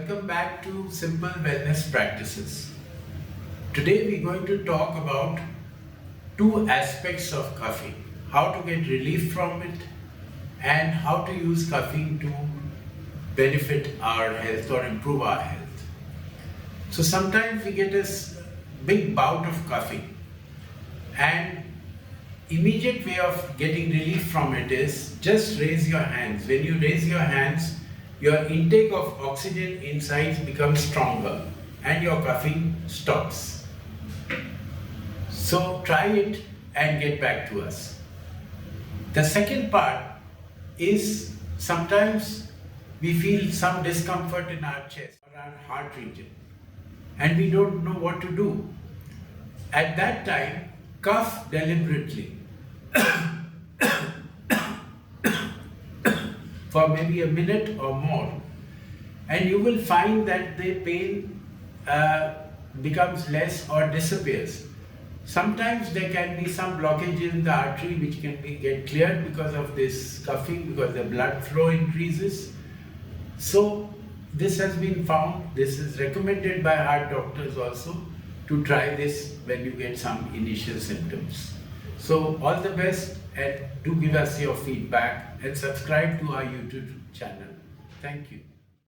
welcome back to Simple Wellness Practices. Today we're going to talk about two aspects of coughing, how to get relief from it and how to use coughing to benefit our health or improve our health. So sometimes we get a big bout of coughing, and immediate way of getting relief from it is just raise your hands. When you raise your hands, your intake of oxygen inside becomes stronger and your coughing stops. So try it and get back to us. The second part is sometimes we feel some discomfort in our chest or our heart region and we don't know what to do. At that time, cough deliberately for maybe a minute or more, and you will find that the pain becomes less or disappears. Sometimes there can be some blockage in the artery which can get cleared because of this coughing, because the blood flow increases. So this has been found, this is recommended by heart doctors also, to try this when you get some initial symptoms. So all the best, and do give us your feedback and subscribe to our YouTube channel. Thank you.